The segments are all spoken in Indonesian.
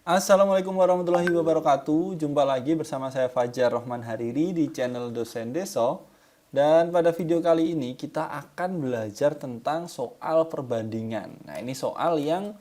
Assalamualaikum warahmatullahi wabarakatuh. Jumpa lagi bersama saya Fajar Rahman Hariri di channel Dosen Deso. Dan pada video kali ini kita akan belajar tentang soal perbandingan. Nah, ini soal yang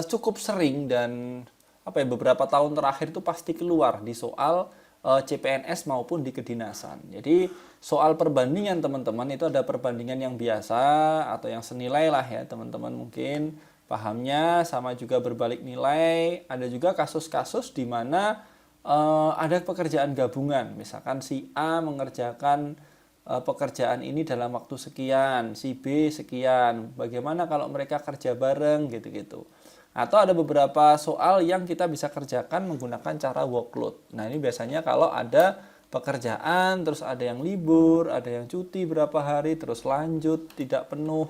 cukup sering dan beberapa tahun terakhir itu pasti keluar di soal CPNS maupun di kedinasan. Jadi soal perbandingan teman-teman itu ada perbandingan yang biasa atau yang senilai lah ya teman-teman mungkin pahamnya, sama juga berbalik nilai. Ada juga kasus-kasus di mana ada pekerjaan gabungan. Misalkan si A mengerjakan pekerjaan ini dalam waktu sekian, si B sekian. Bagaimana kalau mereka kerja bareng gitu-gitu. Atau ada beberapa soal yang kita bisa kerjakan menggunakan cara workload. Nah, ini biasanya kalau ada pekerjaan, terus ada yang libur, ada yang cuti berapa hari, terus lanjut, tidak penuh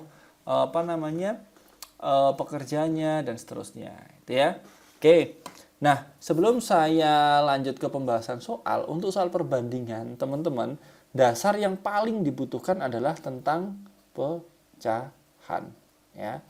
pekerjaannya dan seterusnya, itu ya. Oke. Nah, sebelum saya lanjut ke pembahasan soal, untuk soal perbandingan, teman-teman, dasar yang paling dibutuhkan adalah tentang pecahan, ya.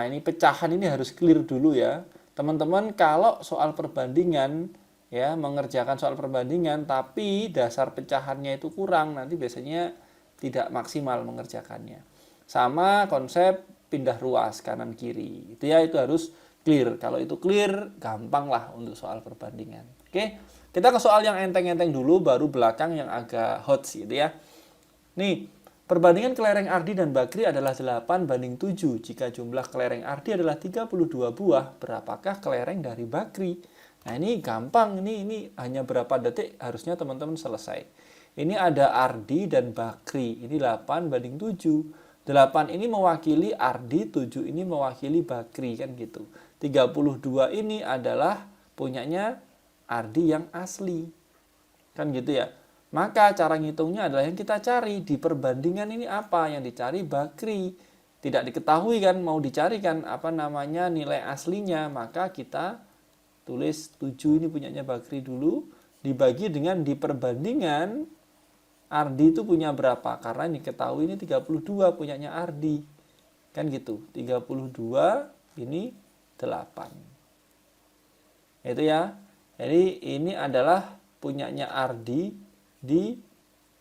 Ini pecahan ini harus clear dulu ya. Teman-teman kalau soal perbandingan ya, mengerjakan soal perbandingan tapi dasar pecahannya itu kurang, nanti biasanya tidak maksimal mengerjakannya. Sama konsep pindah ruas kanan kiri. Itu ya, itu harus clear. Kalau itu clear, gampang lah untuk soal perbandingan. Oke. Kita ke soal yang enteng-enteng dulu, baru belakang yang agak hot sih, gitu ya. Nih, perbandingan kelereng Ardi dan Bakri adalah 8:7. Jika jumlah kelereng Ardi adalah 32 buah, berapakah kelereng dari Bakri? Nah, ini gampang. Ini hanya berapa detik harusnya teman-teman selesai. Ini ada Ardi dan Bakri. Ini 8:7. 8 ini mewakili Ardi, 7 ini mewakili Bakri, kan gitu. 32 ini adalah punyanya Ardi yang asli. Kan gitu ya. Maka cara ngitungnya adalah yang kita cari di perbandingan ini apa? Yang dicari Bakri. Tidak diketahui kan, mau dicarikan nilai aslinya, maka kita tulis 7 ini punyanya Bakri dulu, dibagi dengan di perbandingan Ardi itu punya berapa? Karena ini ketahui ini 32 punyanya Ardi. Kan gitu. 32 ini 8. Itu ya. Jadi ini adalah punyanya Ardi di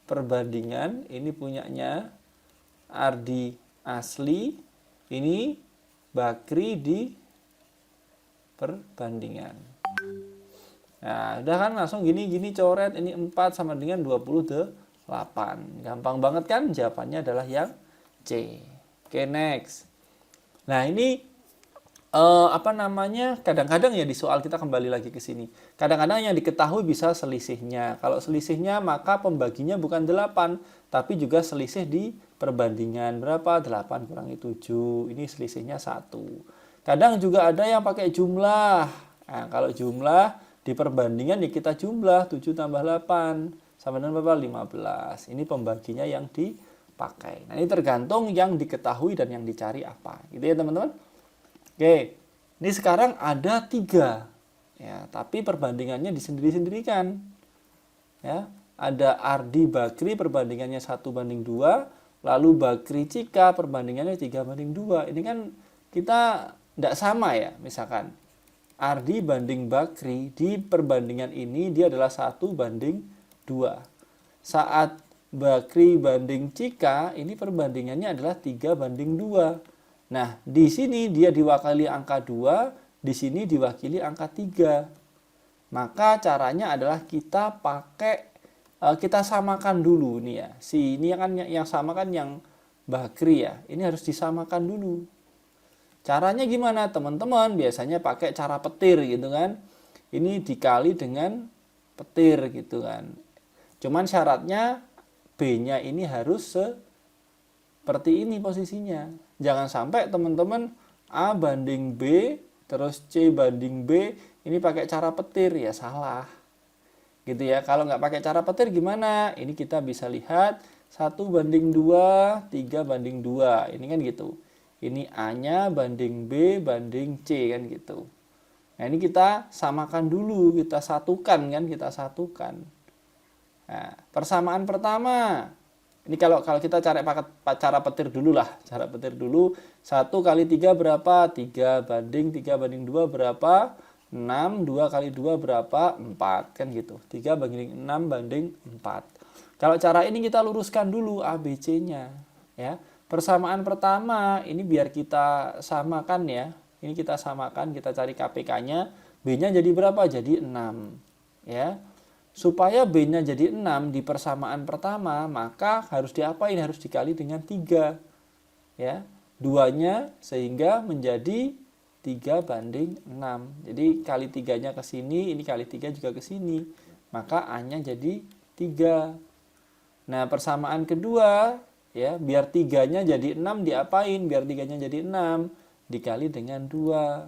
perbandingan, ini punyanya Ardi asli, ini Bakri di perbandingan. Nah, udah kan langsung gini coret, ini 4 sama dengan 28. Gampang banget kan? Jawabannya adalah yang C. Oke, next. Nah, ini kadang-kadang ya di soal kita kembali lagi ke sini. Kadang-kadang yang diketahui bisa selisihnya. Kalau selisihnya maka pembaginya bukan 8, tapi juga selisih di perbandingan. Berapa? 8 kurangi 7. Ini selisihnya 1. Kadang juga ada yang pakai jumlah. Nah, kalau jumlah di perbandingan ya kita jumlah 7 tambah 8 sama dengan berapa? 15. Ini pembaginya yang dipakai. Nah, ini tergantung yang diketahui dan yang dicari apa. Gitu ya, teman-teman. Oke, ini sekarang ada 3, ya, tapi perbandingannya disendiri-sendirikan. Ya, ada Ardi Bakri perbandingannya 1:2, lalu Bakri Cika perbandingannya 3:2. Ini kan kita tidak sama ya, misalkan Ardi banding Bakri di perbandingan ini dia adalah 1:2. Saat Bakri banding Cika ini perbandingannya adalah 3:2. Nah, di sini dia diwakili angka 2, di sini diwakili angka 3. Maka caranya adalah kita kita samakan dulu nih ya. Ini kan yang sama kan yang Bakri ya. Ini harus disamakan dulu. Caranya gimana, teman-teman? Biasanya pakai cara petir gitu kan. Ini dikali dengan petir gitu kan. Cuman syaratnya B-nya ini harus seperti ini posisinya. Jangan sampai teman-teman A banding B, terus C banding B, ini pakai cara petir, ya salah. Gitu ya, kalau nggak pakai cara petir gimana? Ini kita bisa lihat 1:2, 3:2, ini kan gitu. Ini A-nya banding B banding C kan gitu. Nah, ini kita samakan dulu, kita satukan kan, kita satukan. Nah, persamaan pertama Ini kalau kita cara petir dulu lah. Cara petir dulu. 1 kali 3 berapa? 3 banding 3 banding 2 berapa? 6. 2 kali 2 berapa? 4. Kan gitu. 3 banding 6 banding 4. Kalau cara ini kita luruskan dulu ABC-nya. Ya. Persamaan pertama, ini biar kita samakan ya. Ini kita samakan, kita cari KPK-nya. B-nya jadi berapa? Jadi 6. Ya. Supaya B-nya jadi 6 di persamaan pertama, maka harus diapain? Harus dikali dengan 3. Ya. 2-nya sehingga menjadi 3 banding 6. Jadi kali 3-nya ke sini, ini kali 3 juga ke sini. Maka A-nya jadi 3. Nah, persamaan kedua, ya, biar 3-nya jadi 6 diapain? Biar 3-nya jadi 6 dikali dengan 2.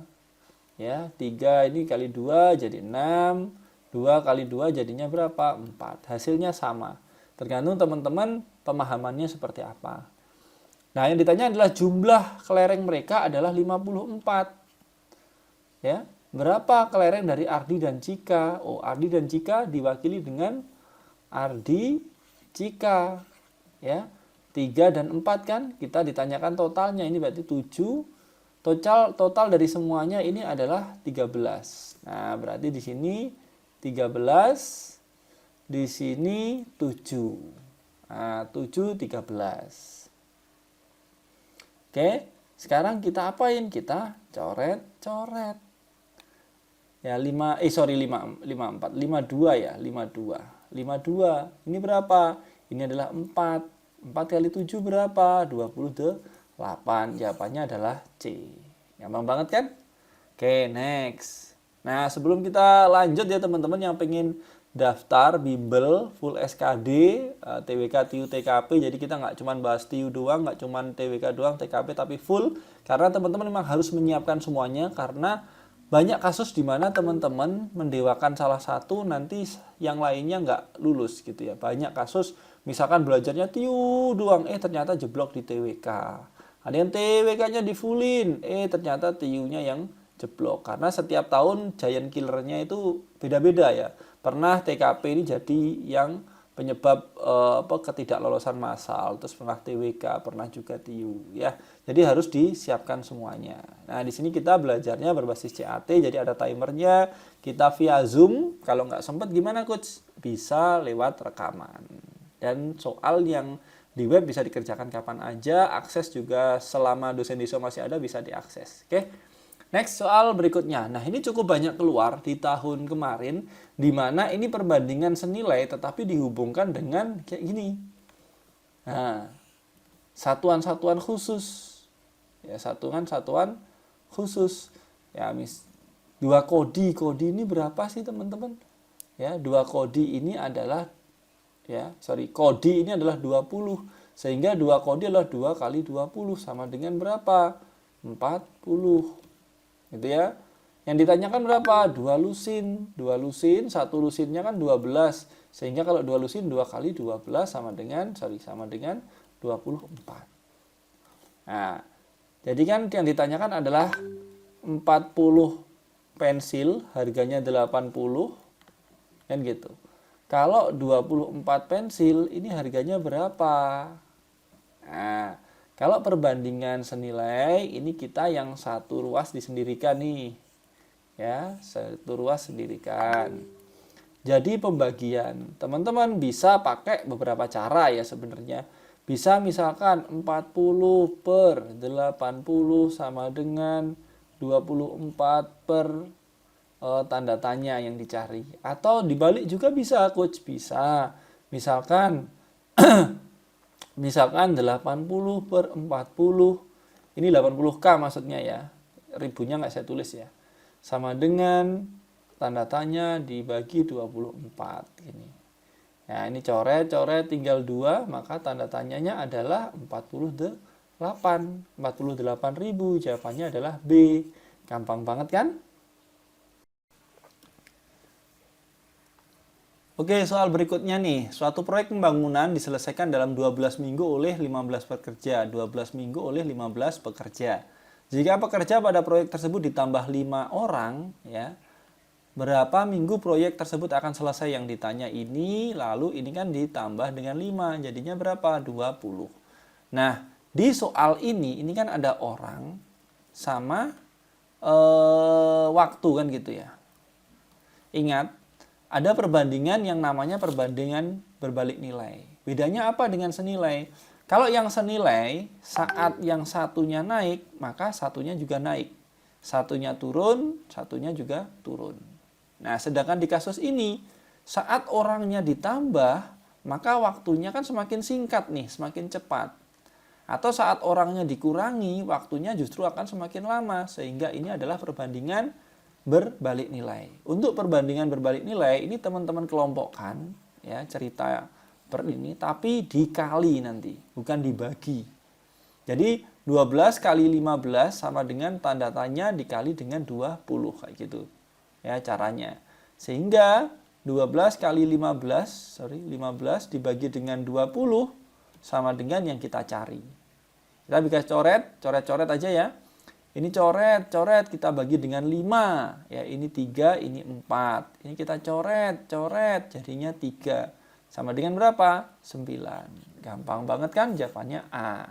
Ya, 3 ini kali 2 jadi 6. 2 kali 2 jadinya berapa? 4. Hasilnya sama. Tergantung teman-teman pemahamannya seperti apa. Nah, yang ditanya adalah jumlah kelereng mereka adalah 54. Ya, berapa kelereng dari Ardi dan Cika? Oh, Ardi dan Cika diwakili dengan Ardi, Cika. Ya, 3 dan 4 kan? Kita ditanyakan totalnya, ini berarti 7. Total dari semuanya ini adalah 13. Nah, berarti di sini 13, di sini 7. Nah, 7, 13. Oke, sekarang kita apain? Kita coret-coret. Ya, 54, 52 ya, 52. 52, ini berapa? Ini adalah 4. 4 kali 7 berapa? 28. Jawabannya adalah C. Gampang banget kan? Oke, next. Nah, sebelum kita lanjut ya teman-teman yang pengen daftar bimbel full SKD, TWK, TIU, TKP. Jadi kita nggak cuma bahas TIU doang, nggak cuma TWK doang, TKP, tapi full. Karena teman-teman memang harus menyiapkan semuanya, karena banyak kasus di mana teman-teman mendewakan salah satu, nanti yang lainnya nggak lulus gitu ya. Banyak kasus, misalkan belajarnya TIU doang, ternyata jeblok di TWK. Ada yang TWK-nya di fullin, ternyata TIU-nya yang jeblok. Karena setiap tahun giant killernya itu beda-beda ya. Pernah TKP ini jadi yang penyebab ketidaklolosan massal, terus pernah TWK, pernah juga TIU ya. Jadi harus disiapkan semuanya. Nah, di sini kita belajarnya berbasis CAT, jadi ada timernya. Kita via Zoom. Kalau nggak sempat gimana coach? Bisa lewat rekaman. Dan soal yang di web bisa dikerjakan kapan aja, akses juga selama dosen diso masih ada bisa diakses. Oke. Next, soal berikutnya. Nah, ini cukup banyak keluar di tahun kemarin, di mana ini perbandingan senilai tetapi dihubungkan dengan kayak gini. Nah, satuan-satuan khusus. Ya, satuan-satuan khusus. Ya, dua kodi. Kodi ini berapa sih, teman-teman? Ya, dua kodi ini adalah kodi ini adalah 20. Sehingga dua kodi adalah 2 kali 20 sama dengan berapa? 40. Gitu ya. Yang ditanyakan berapa? 2 lusin. 2 lusin, satu lusinnya kan 12. Sehingga kalau 2 lusin 2 kali 12 sama dengan 24. Nah, jadi kan yang ditanyakan adalah 40 pensil, harganya 80. Kan gitu. Kalau 24 pensil, ini harganya berapa? Nah, kalau perbandingan senilai, ini kita yang satu ruas disendirikan nih. Ya, satu ruas sendirikan. Jadi pembagian, teman-teman bisa pakai beberapa cara ya sebenarnya. Bisa misalkan 40 per 80 sama dengan 24 per tanda tanya yang dicari. Atau dibalik juga bisa, coach. Bisa. Misalkan 80 per 40, ini 80K maksudnya ya, ribunya nggak saya tulis ya, sama dengan tanda tanya dibagi 24 gini. Nah, ini coret tinggal 2, maka tanda tanyanya adalah 48.000, jawabannya adalah B. Gampang banget kan? Oke, soal berikutnya nih. Suatu proyek pembangunan diselesaikan dalam 12 minggu oleh 15 pekerja. 12 minggu oleh 15 pekerja. Jika pekerja pada proyek tersebut ditambah 5 orang, ya, berapa minggu proyek tersebut akan selesai yang ditanya ini, lalu ini kan ditambah dengan 5, jadinya berapa? 20. Nah, di soal ini kan ada orang sama waktu kan gitu ya. Ingat, ada perbandingan yang namanya perbandingan berbalik nilai. Bedanya apa dengan senilai? Kalau yang senilai, saat yang satunya naik, maka satunya juga naik. Satunya turun, satunya juga turun. Nah, sedangkan di kasus ini, saat orangnya ditambah, maka waktunya kan semakin singkat nih, semakin cepat. Atau saat orangnya dikurangi, waktunya justru akan semakin lama. Sehingga ini adalah perbandingan berbalik nilai. Untuk perbandingan berbalik nilai, ini teman-teman kelompokkan, ya cerita per ini, tapi dikali nanti, bukan dibagi. Jadi 12 kali 15 sama dengan tanda tanya dikali dengan 20 kayak gitu. Ya caranya. Sehingga 12 kali 15 dibagi dengan 20 sama dengan yang kita cari. Kita bisa coret-coret aja ya. Ini coret kita bagi dengan 5. Ya, ini 3, ini 4. Ini kita coret, jadinya 3. Sama dengan berapa? 9. Gampang banget kan? Jawabannya A.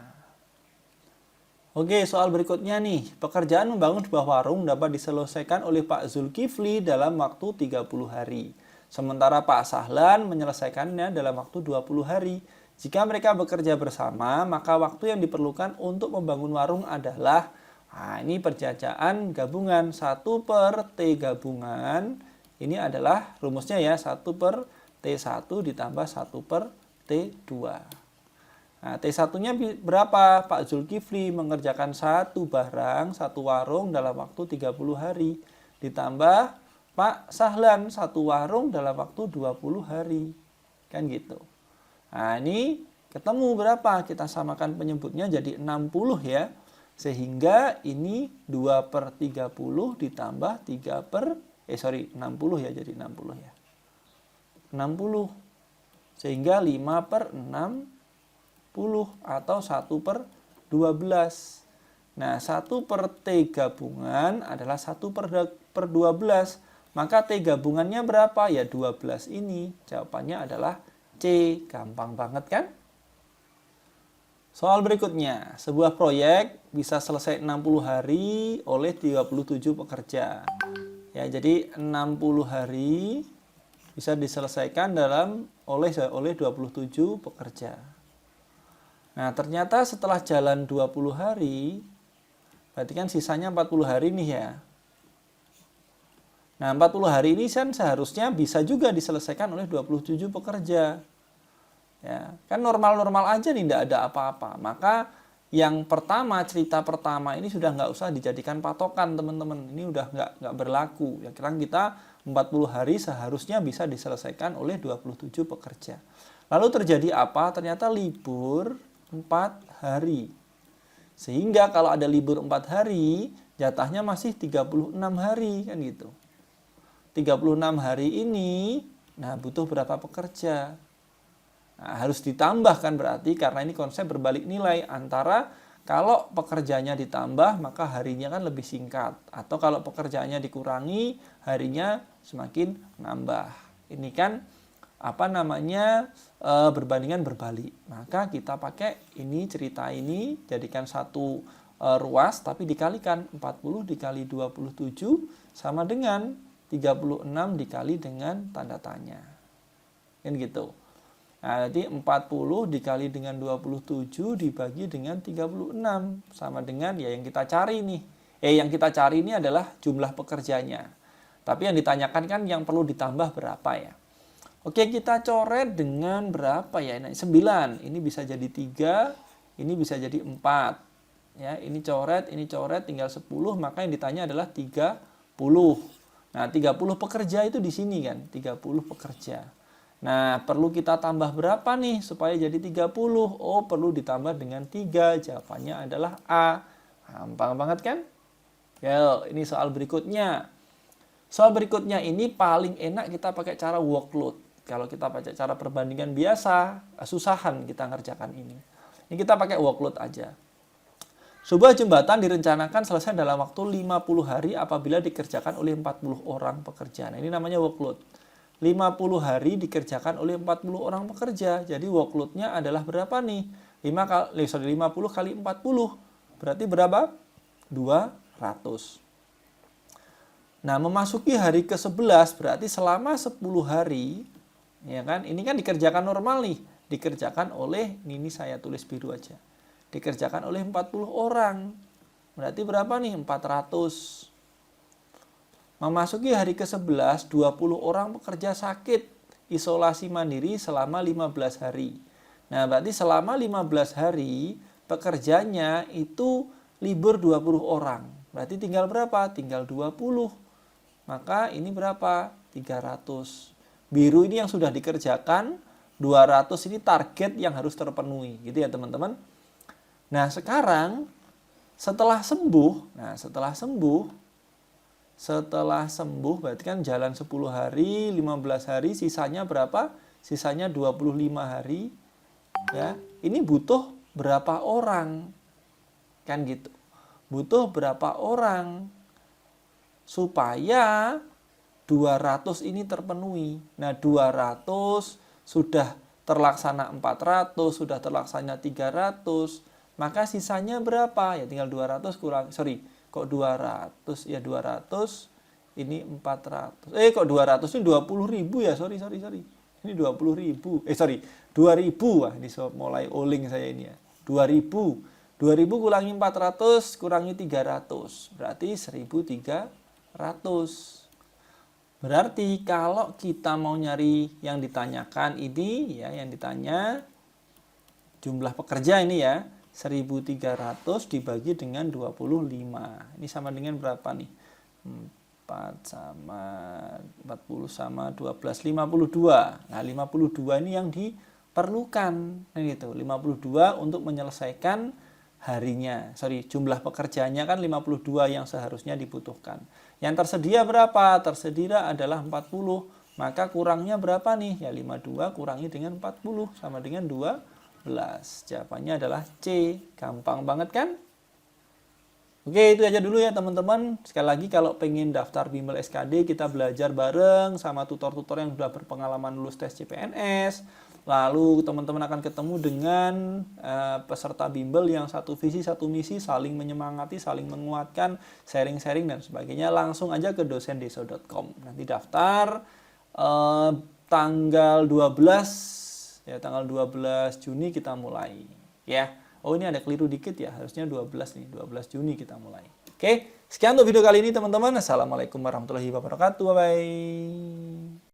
Oke, soal berikutnya nih. Pekerjaan membangun sebuah warung dapat diselesaikan oleh Pak Zulkifli dalam waktu 30 hari. Sementara Pak Sahlan menyelesaikannya dalam waktu 20 hari. Jika mereka bekerja bersama, maka waktu yang diperlukan untuk membangun warung adalah, nah ini perjajaan gabungan 1 per T gabungan. Ini adalah rumusnya ya, 1 per T1 ditambah 1 per T2. Nah, T1-nya berapa? Pak Zulkifli mengerjakan satu barang, satu warung dalam waktu 30 hari. Ditambah Pak Sahlan satu warung dalam waktu 20 hari. Kan gitu. Nah, ini ketemu berapa? Kita samakan penyebutnya jadi 60 ya. Sehingga ini 2 per 30 ditambah 3 per 60 ya, jadi 60 ya. 60. Sehingga 5 per 60 atau 1 per 12. Nah, 1 per T gabungan adalah 1 per 12. Maka T gabungannya berapa? Ya 12 ini. Jawabannya adalah C. Gampang banget kan? Soal berikutnya. Sebuah proyek bisa selesai 60 hari oleh 37 pekerja. Ya, jadi 60 hari bisa diselesaikan oleh 27 pekerja. Nah, ternyata setelah jalan 20 hari, berarti kan sisanya 40 hari nih ya. Nah, 40 hari ini kan seharusnya bisa juga diselesaikan oleh 27 pekerja. Ya, kan normal-normal aja nih, tidak ada apa-apa. Maka yang pertama, cerita pertama ini sudah nggak usah dijadikan patokan teman-teman. Ini udah nggak berlaku. Ya, sekarang kita 40 hari seharusnya bisa diselesaikan oleh 27 pekerja. Lalu terjadi apa? Ternyata libur 4 hari. Sehingga kalau ada libur 4 hari, jatahnya masih 36 hari kan gitu. 36 hari ini, nah butuh berapa pekerja? Nah, harus ditambahkan berarti karena ini konsep berbalik nilai antara kalau pekerjanya ditambah maka harinya kan lebih singkat, atau kalau pekerjaannya dikurangi harinya semakin nambah. Ini kan berbandingan berbalik. Maka kita pakai ini cerita ini jadikan satu ruas tapi dikalikan 40 dikali 27 sama dengan 36 dikali dengan tanda tanya. Kan gitu. Nah, jadi 40 dikali dengan 27 dibagi dengan 36 sama dengan ya yang kita cari nih. Yang kita cari ini adalah jumlah pekerjanya. Tapi yang ditanyakan kan yang perlu ditambah berapa ya. Oke, kita coret dengan berapa ya? Nah, 9. Ini bisa jadi 3, ini bisa jadi 4. Ya, ini coret, tinggal 10, maka yang ditanya adalah 30. Nah, 30 pekerja itu di sini kan, 30 pekerja. Nah, perlu kita tambah berapa nih supaya jadi 30? Oh, perlu ditambah dengan 3. Jawabannya adalah A. Gampang banget kan? Ya, ini soal berikutnya. Soal berikutnya ini paling enak kita pakai cara workload. Kalau kita pakai cara perbandingan biasa, susahan kita ngerjakan ini. Ini kita pakai workload aja. Sebuah jembatan direncanakan selesai dalam waktu 50 hari apabila dikerjakan oleh 40 orang pekerja. Nah, ini namanya workload. 50 hari dikerjakan oleh 40 orang pekerja. Jadi workload-nya adalah berapa nih? 50 kali 40. Berarti berapa? 200. Nah, memasuki hari ke-11 berarti selama 10 hari, ya kan? Ini kan dikerjakan normal nih, dikerjakan oleh, ini saya tulis biru aja. Dikerjakan oleh 40 orang. Berarti berapa nih? 400. Memasuki hari ke-11, 20 orang pekerja sakit isolasi mandiri selama 15 hari. Nah, berarti selama 15 hari pekerjanya itu libur 20 orang. Berarti tinggal berapa? Tinggal 20. Maka ini berapa? 300. Biru ini yang sudah dikerjakan, 200 ini target yang harus terpenuhi. Gitu ya teman-teman. Nah sekarang setelah sembuh berarti kan jalan 10 hari, 15 hari, sisanya berapa? Sisanya 25 hari. Ya, ini butuh berapa orang? Kan gitu. Butuh berapa orang supaya 200 ini terpenuhi. Nah, 200 sudah terlaksana 400, sudah terlaksana 300. Maka sisanya berapa? Ya tinggal 200 kurang, kok 200? Ya 200, ini 400. Kok 200 ini 20.000 ya? Sorry. Ini 20.000. 2.000. Wah, ini mulai oling saya ini ya. 2.000. 2.000 kurangi 400, kurangi 300. Berarti 1.300. Berarti kalau kita mau nyari yang ditanyakan ini, ya yang ditanya, jumlah pekerja ini ya, 1.300 dibagi dengan 25. Ini sama dengan berapa nih? 4 sama 40 sama 12, 52. Nah, 52 ini yang diperlukan. Nah, gitu. 52 untuk menyelesaikan harinya. Jumlah pekerjaannya kan 52 yang seharusnya dibutuhkan. Yang tersedia berapa? Tersedia adalah 40. Maka kurangnya berapa nih? Ya 52 kurangi dengan 40 sama dengan 12. Jawabannya adalah C. Gampang banget kan? Oke, itu aja dulu ya teman-teman. Sekali lagi kalau pengen daftar bimbel SKD, kita belajar bareng sama tutor-tutor yang sudah berpengalaman lulus tes CPNS. Lalu teman-teman akan ketemu dengan peserta bimbel yang satu visi, satu misi, saling menyemangati, saling menguatkan, sharing-sharing dan sebagainya. Langsung aja ke dosendeso.com. Nanti daftar tanggal 12 ya, tanggal 12 Juni kita mulai ya. Oh, ini ada keliru dikit ya, harusnya 12 nih, 12 Juni kita mulai. Oke, sekian untuk video kali ini teman-teman. Assalamualaikum warahmatullahi wabarakatuh. Bye bye.